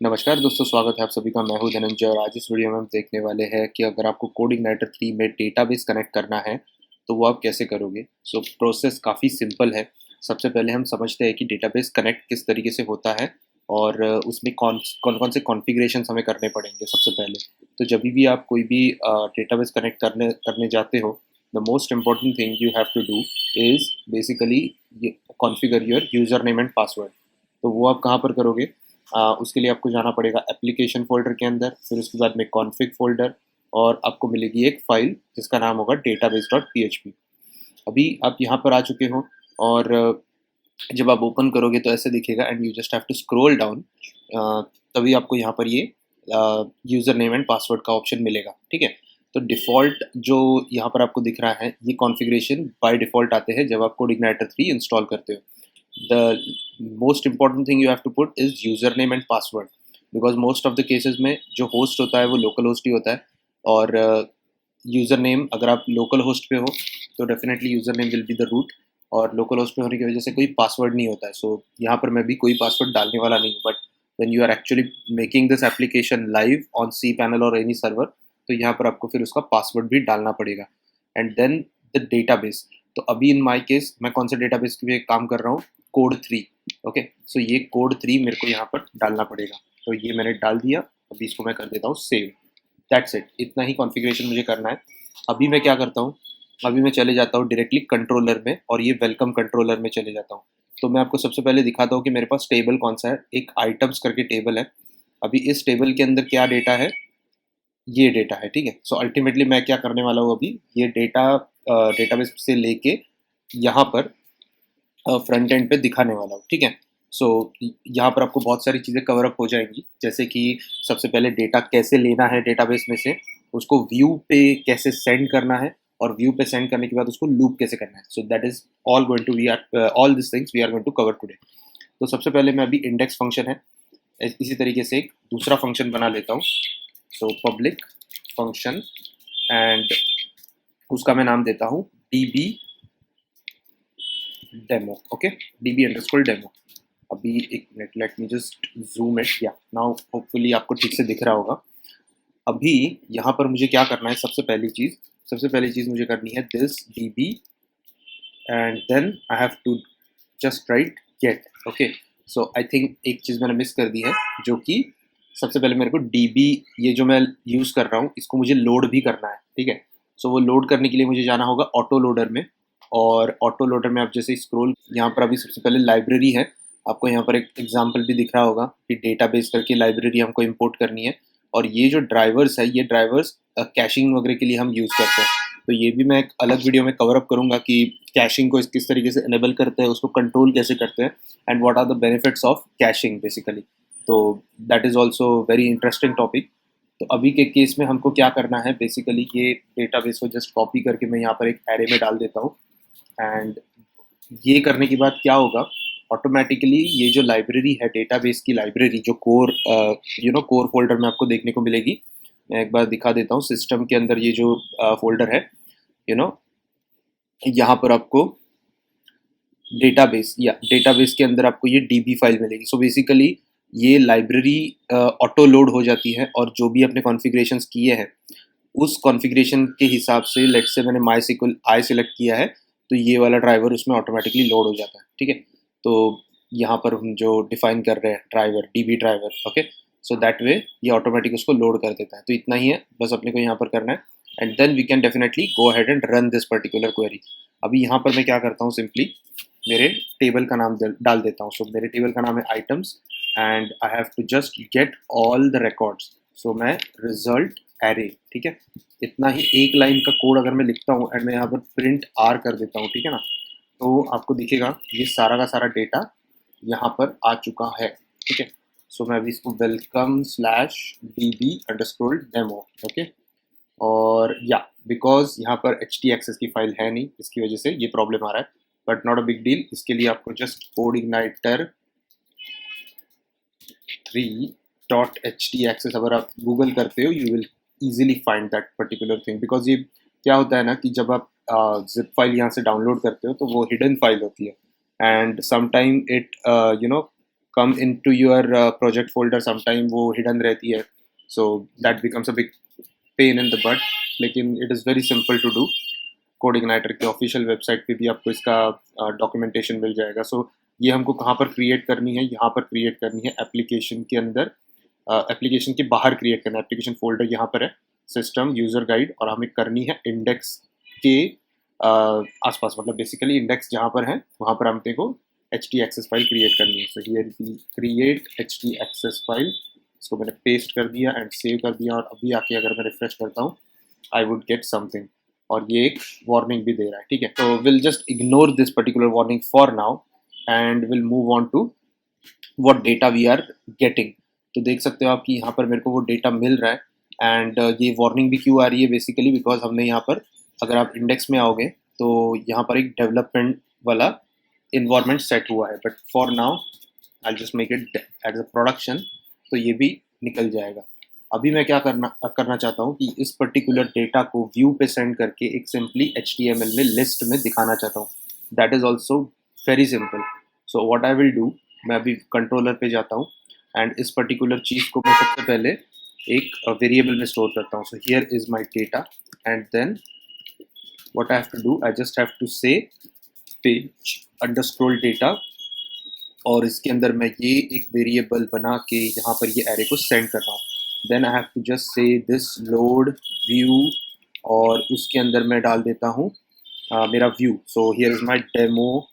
नमस्कार दोस्तों, स्वागत है आप सभी का। मैं हूं धनंजय और आज इस वीडियो में हम देखने वाले हैं कि अगर आपको कोडिग्नाइटर 3 में डेटाबेस कनेक्ट करना है तो वो आप कैसे करोगे। प्रोसेस काफ़ी सिंपल है। सबसे पहले हम समझते हैं कि डेटाबेस कनेक्ट किस तरीके से होता है और उसमें कौन कौन कौन से कॉन्फ़िगरेशन हमें करने पड़ेंगे। सबसे पहले तो जब भी आप कोई भी डेटाबेस कनेक्ट करने करने जाते हो, the most important thing you have to do is basically configure your user name and password. तो वो आप कहाँ पर करोगे? उसके लिए आपको जाना पड़ेगा एप्लीकेशन फ़ोल्डर के अंदर, फिर उसके बाद में कॉन्फ़िग फ़ोल्डर और आपको मिलेगी एक फ़ाइल जिसका नाम होगा database.php। अभी आप यहाँ पर आ चुके हो और जब आप ओपन करोगे तो ऐसे दिखेगा and you just have to scroll down. तभी आपको यहाँ पर ये यूज़र नेम एंड पासवर्ड का ऑप्शन मिलेगा, ठीक है? तो डिफ़ॉल्ट जो यहाँ पर आपको दिख रहा है, ये कॉन्फ़िगरेशन बाय डिफ़ॉल्ट आते हैं जब आप कोडिग्नाइटर 3 इंस्टॉल करते हो। The most important thing you have to put is username and password, because most of the cases में जो होस्ट होता है वो लोकल होस्ट ही होता है और यूज़र नेम अगर आप लोकल होस्ट पे हो तो definitely user name will be the root और लोकल होस्ट पे होने की वजह से कोई पासवर्ड नहीं होता है। यहाँ पर मैं भी कोई पासवर्ड डालने वाला नहीं हूँ, but when you are actually making this application live on C panel और एनी सर्वर, तो यहाँ पर आपको फिर उसका पासवर्ड भी डालना पड़ेगा। And then the database. तो अभी इन माई केस मैं कौन से डेटाबेस पे काम कर रहा हूँ? कोड 3। ओके, सो ये कोड 3 मेरे को यहाँ पर डालना पड़ेगा। तो ये मैंने डाल दिया। अभी इसको मैं कर देता हूँ सेव। दैट्स इट, इतना ही कॉन्फ़िगरेशन मुझे करना है। अभी मैं क्या करता हूँ, अभी मैं चले जाता हूँ डायरेक्टली कंट्रोलर में और ये वेलकम कंट्रोलर में चले जाता हूँ। तो मैं आपको सबसे पहले दिखाता हूँ कि मेरे पास टेबल कौन सा है। एक आइटम्स करके टेबल है। अभी इस टेबल के अंदर क्या डेटा है? ये डेटा है, ठीक है? सो अल्टीमेटली मैं क्या करने वाला हूँ, अभी ये डेटा डेटाबेस से लेके यहाँ पर फ्रंट एंड पे दिखाने वाला हूँ, ठीक है? यहाँ पर आपको बहुत सारी चीज़ें कवर अप हो जाएंगी, जैसे कि सबसे पहले डेटा कैसे लेना है डेटाबेस में से, उसको व्यू पे कैसे सेंड करना है और व्यू पे सेंड करने के बाद उसको लूप कैसे करना है। So that is all going to we are all this things we are going to cover today. तो सबसे पहले मैं अभी इंडेक्स फंक्शन है, इसी तरीके से एक दूसरा फंक्शन बना लेता हूँ। सो पब्लिक फंक्शन एंड उसका मैं नाम देता हूँ db demo. Okay, db underscore demo. अभी एक minute, let me just zoom it. या नाउ होपफुली आपको ठीक से दिख रहा होगा। अभी यहाँ पर मुझे क्या करना है? सबसे पहली चीज़ मुझे करनी है this db and then I have to just write get. Okay, so I think एक चीज़ मैंने मिस कर दी है, जो कि सबसे पहले मेरे को db, ये जो मैं यूज़ कर रहा हूँ इसको मुझे लोड भी करना है, ठीक है? सो वो लोड करने के लिए मुझे जाना होगा ऑटो लोडर में। और ऑटो लोडर में आप जैसे स्क्रॉल, यहाँ पर अभी सबसे पहले लाइब्रेरी है। आपको यहाँ पर एक एग्जांपल भी दिख रहा होगा कि डेटाबेस करके लाइब्रेरी हमको इंपोर्ट करनी है। और ये जो ड्राइवर्स है, ये ड्राइवर्स कैशिंग वगैरह के लिए हम यूज़ करते हैं। तो ये भी मैं एक अलग वीडियो में कवर अप करूँगा कि कैशिंग को किस तरीके से इनेबल करते हैं, उसको कंट्रोल कैसे करते हैं and what are the benefits of caching basically. तो that is also very interesting topic. तो अभी के केस में हमको क्या करना है, बेसिकली ये डेटाबेस को जस्ट कॉपी करके मैं यहाँ पर एक एरे में डाल देता हूँ। एंड ये करने के बाद क्या होगा, ऑटोमेटिकली ये जो लाइब्रेरी है, डेटाबेस की लाइब्रेरी, जो कोर कोर फोल्डर में आपको देखने को मिलेगी। मैं एक बार दिखा देता हूँ, सिस्टम के अंदर ये जो फोल्डर है, यू नो यहाँ पर आपको डेटाबेस के अंदर आपको ये डीबी फाइल मिलेगी। सो बेसिकली ये लाइब्रेरी ऑटो लोड हो जाती है और जो भी अपने कॉन्फ़िगरेशंस किए हैं उस कॉन्फ़िगरेशन के हिसाब से, लेट्स से मैंने माई आई सेलेक्ट किया है, तो ये वाला ड्राइवर उसमें ऑटोमेटिकली लोड हो जाता है, ठीक है? तो यहाँ पर हम जो डिफाइन कर रहे हैं driver, dB driver, okay, so that way ये ऑटोमेटिक उसको लोड कर देता है। तो इतना ही है, बस अपने को यहाँ पर करना है and then we can definitely go ahead and run this particular query. अभी यहाँ पर मैं क्या करता हूँ, सिंपली मेरे टेबल का नाम डाल देता हूँ। सो मेरे टेबल का नाम है items and I have to just get all the records. So मैं रिजल्ट एरे, ठीक है? इतना ही एक लाइन का कोड अगर मैं लिखता हूँ एंड मैं यहाँ पर प्रिंट आर कर देता हूँ, ठीक है ना, तो आपको दिखेगा ये सारा का सारा डेटा यहाँ पर आ चुका है, ठीक है? सो मैं अभी इसको welcome slash db underscore demo, okay. और या बिकॉज यहाँ पर htxs की फाइल है नहीं, इसकी वजह से ये प्रॉब्लम आ रहा है, but not a big deal. इसके लिए आपको जस्ट कोडिग्नाइटर 3.htxs अगर आप गूगल करते हो, you will easily find that particular thing, because ये क्या होता है ना कि जब आप जिप फाइल यहाँ से डाउनलोड करते हो तो वो हिडन फाइल होती है and sometime it come into your project folder, sometime वो hidden रहती है, so that becomes a big pain in the butt, लेकिन it is very simple to do. कोडिग्नाइटर के ऑफिशियल वेबसाइट पे भी आपको इसका डॉक्यूमेंटेशन मिल जाएगा. सो ये हमको कहाँ पर क्रिएट करनी है, यहाँ पर क्रिएट करनी है एप्लीकेशन के अंदर, एप्लीकेशन के बाहर क्रिएट करना है. एप्लीकेशन फोल्डर यहाँ पर है, सिस्टम यूज़र गाइड, और हमें करनी है इंडेक्स के आसपास, मतलब बेसिकली इंडेक्स जहाँ पर है वहाँ पर हमने को htxs फाइल क्रिएट करनी है. So here we create htxs file, इसको मैंने पेस्ट कर दिया एंड सेव कर दिया, और अभी आके अगर मैं रिफ्रेश करता हूँ आई वुड गेट समथिंग, और ये एक वार्निंग भी दे रहा है. ठीक है, तो will just ignore this particular warning for now and will move on to what data we are getting. तो देख सकते हो आप कि यहाँ पर मेरे को वो डेटा मिल रहा है. एंड ये वार्निंग भी क्यों आ रही है, बेसिकली बिकॉज हमने यहाँ पर, अगर आप इंडेक्स में आओगे तो यहाँ पर एक डेवलपमेंट वाला इन्वायरमेंट सेट हुआ है, but for now I just make it as a production, तो ये भी निकल जाएगा. अभी मैं क्या करना चाहता हूँ कि इस पर्टिकुलर डेटा को व्यू पे सेंड करके एक सिंपली HTML में लिस्ट में दिखाना चाहता हूँ. That is also very simple. So what I will do, मैं अभी कंट्रोलर पे जाता हूँ एंड इस पर्टिकुलर चीज़ को मैं सबसे पहले एक वेरिएबल में स्टोर करता हूँ. So here is my data and then what I have to do, I just have to say page underscore data, और इसके अंदर मैं ये एक वेरिएबल बना के यहाँ पर ये एरे को सेंड कर रहा हूँ. Then I have to just say this load view, और उसके अंदर मैं डाल देता हूँ मेरा view. So here is my demo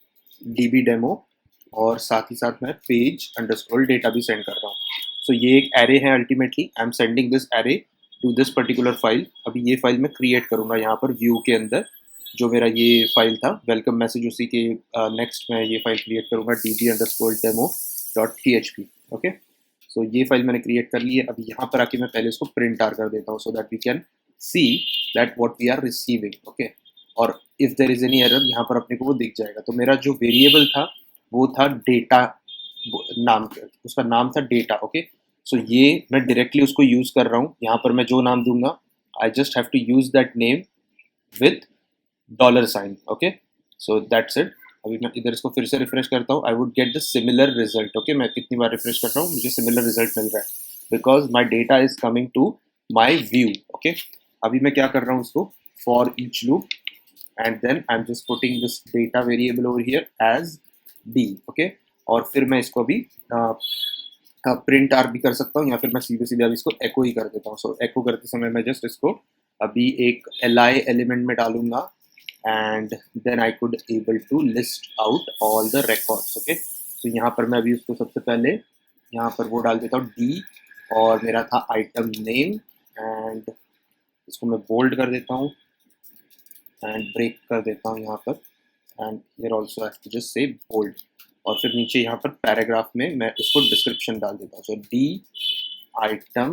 DB demo, और साथ ही साथ मैं पेज अंडरस्कोर डेटा भी सेंड कर रहा हूँ. सो ये एक एरे है. Ultimately I am sending this array to this particular file. अभी ये फाइल मैं क्रिएट करूँगा यहाँ पर व्यू के अंदर, जो मेरा ये फाइल था वेलकम मैसेज, उसी के नेक्स्ट मैं ये फाइल क्रिएट करूँगा db_demo.php. ओके, सो ये फाइल मैंने क्रिएट कर ली है. अभी यहाँ पर आके मैं पहले इसको प्रिंट आर कर देता हूँ, so that we can see that what we are receiving. Okay, और if there is any error यहाँ पर अपने को वो दिख जाएगा. तो मेरा जो वेरिएबल था वो था डेटा नाम, उसका नाम था डेटा. ओके, सो ये मैं डायरेक्टली उसको यूज़ कर रहा हूँ. यहाँ पर मैं जो नाम दूंगा, I just have to use that name with $. Okay, so that's it. अभी मैं इधर इसको फिर से रिफ्रेश करता हूँ, I would get the similar result. Okay, मैं कितनी बार रिफ्रेश कर रहा हूँ, मुझे सिमिलर रिजल्ट मिल रहा है because my data is coming to my view. Okay, अभी मैं क्या कर रहा हूँ, इसको for each loop and then I am just putting this data variable over here as d. Okay, और फिर मैं इसको अभी प्रिंट आर भी कर सकता हूँ, या फिर मैं सीधे सीधे अभी इसको एको ही कर देता हूँ. सो एको करते समय मैं जस्ट इसको अभी एक li एलिमेंट में डालूंगा and then I could able to list out all the records. Okay, so यहाँ पर मैं अभी उसको सबसे पहले यहाँ पर वो डाल देता हूँ D, और मेरा था item name, and इसको मैं bold कर देता हूँ and break कर देता हूँ यहाँ पर, and here also I have to just say bold, और फिर नीचे यहाँ पर पैराग्राफ में मैं इसको डिस्क्रिप्शन डाल देता हूँ. so D item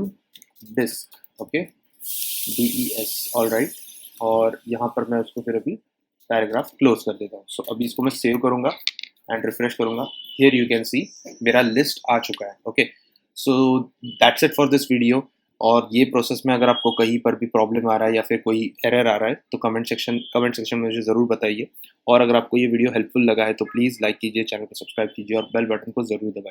disk. okay, DES. All right, और यहाँ पर मैं उसको फिर अभी पैराग्राफ क्लोज कर देता हूँ. सो अभी इसको मैं सेव करूँगा एंड रिफ्रेश करूँगा. हियर यू कैन सी मेरा लिस्ट आ चुका है. Okay, so that's it for this video. और ये प्रोसेस में अगर आपको कहीं पर भी प्रॉब्लम आ रहा है या फिर कोई एरर आ रहा है तो कमेंट सेक्शन में मुझे ज़रूर बताइए. और अगर आपको ये वीडियो हेल्पफुल लगा है तो प्लीज़ लाइक कीजिए, चैनल को सब्सक्राइब कीजिए और बेल बटन को ज़रूर दबाइए.